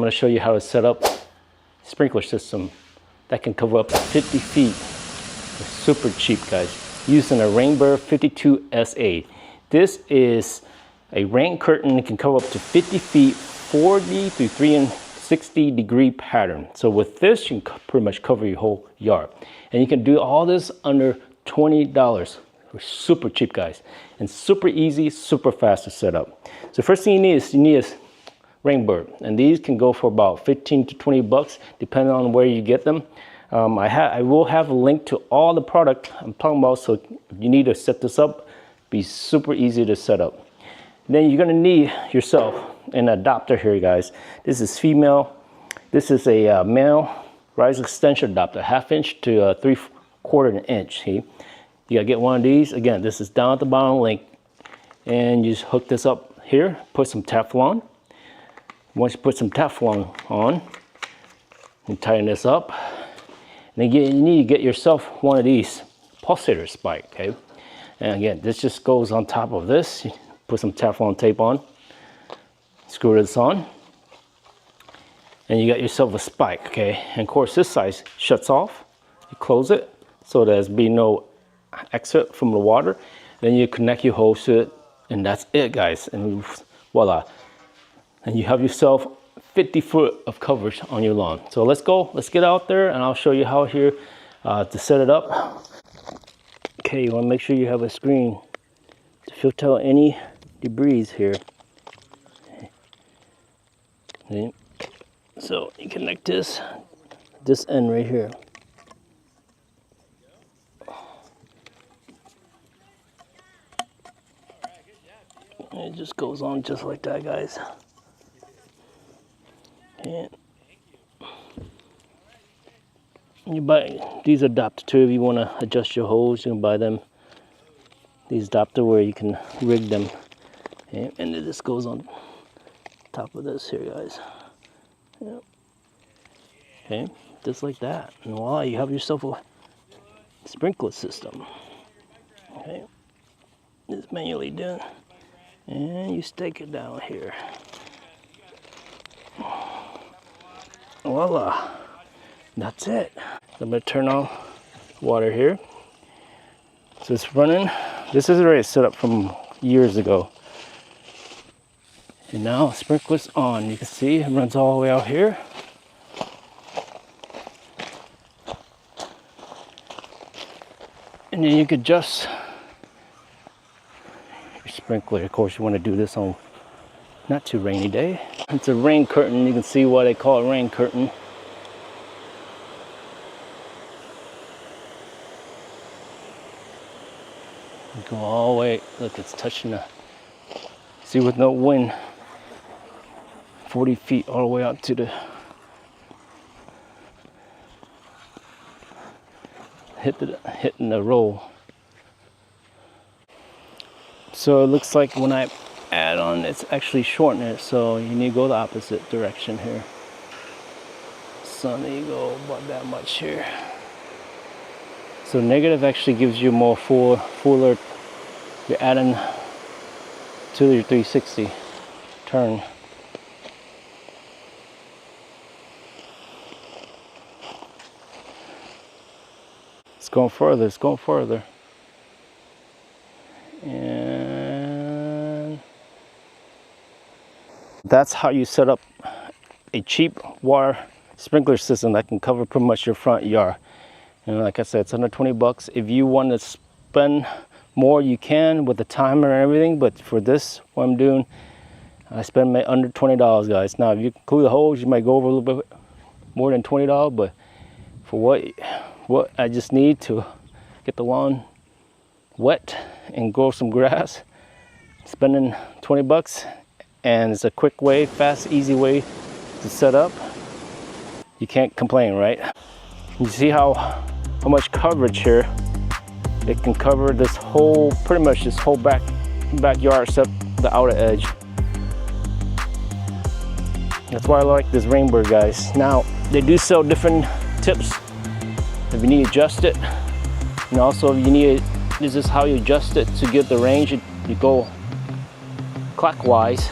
I'm going to show you how to set up a sprinkler system that can cover up to 50 feet. It's super cheap, guys. Using a Rainbird 52 SA. This is a rain curtain that can cover up to 50 feet, 40 to 360 degree pattern. So with this, you can pretty much cover your whole yard. And you can do all this under $20. We're super cheap, guys. And super easy, super fast to set up. So first thing you need is Rainbird, and these can go for about 15 to 20 bucks depending on where you get them. I will have a link to all the product I'm talking about, so if you need to set this up, be super easy to set up. Then you're gonna need yourself an adapter here, guys. This is female. This is a male rise extension adapter, 1/2 inch to 3/4 inch. See, you gotta get one of these. Again, this is down at the bottom link, and you just hook this up here. Put some Teflon. Once you put some Teflon on, and tighten this up, and again, you need to get yourself one of these pulsator spike, okay? And again, this just goes on top of this. You put some Teflon tape on, screw this on, and you got yourself a spike, okay? And of course, this side shuts off. You close it so there's be no exit from the water. Then you connect your hose to it, and that's it, guys. And voila. And you have yourself 50 foot of coverage on your lawn. So let's go, let's get out there, and I'll show you how here to set it up. Okay, you want to make sure you have a screen to filter out any debris here. Okay. So you connect this end right here. And it just goes on just like that, guys. And you buy these adapters too if you want to adjust your hose. You can buy them. These adapters where you can rig them, and then this goes on top of this here, guys. Yeah. Okay, just like that, and voila, you have yourself a sprinkler system. Okay, it's manually done, and you stake it down here. Voila, that's it. So I'm gonna turn on water here. So it's running. This is already set up from years ago. And now sprinkler's on. You can see it runs all the way out here. And then you could adjust your sprinkler. Of course, you want to do this on not too rainy day. It's a rain curtain. You can see why they call it rain curtain. You go all the way. Look, it's touching the. See, with no wind, 40 feet all the way out to the. Hitting the roll. So it looks like when I add on, it's actually shortening it, so you need to go the opposite direction here. So there you go, about that much here. So negative actually gives you more fuller. You're adding to your 360 turn. It's going further, it's going further. And that's how you set up a cheap water sprinkler system that can cover pretty much your front yard. And like I said, it's under 20 bucks. If you want to spend more, you can with the timer and everything. But for this, what I'm doing, I spend under $20, guys. Now, if you include the hose, you might go over a little bit more than $20. But for what I just need to get the lawn wet and grow some grass, spending 20 bucks, and it's a quick way, fast, easy way to set up. You can't complain, right? You see how much coverage here. It can cover this whole, pretty much this whole backyard except the outer edge. That's why I like this Rainbird, guys. Now, they do sell different tips if you need to adjust it. And also if you need, this is how you adjust it to get the range. You go clockwise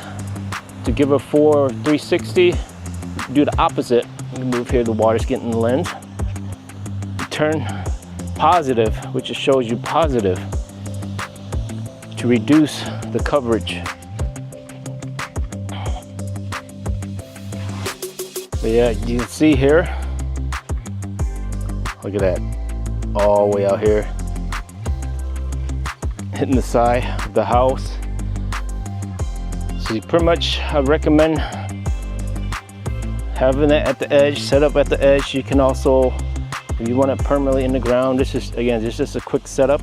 to give it 360. do the opposite. We move here, the water's getting in the lens. Turn positive, which just shows you positive, to reduce the coverage. But yeah, you can see here, look at that, all the way out here, hitting the side of the house. So you pretty much, I recommend having it at the edge, set up at the edge. You can also, if you want it permanently in the ground, this is, again, this is just a quick setup.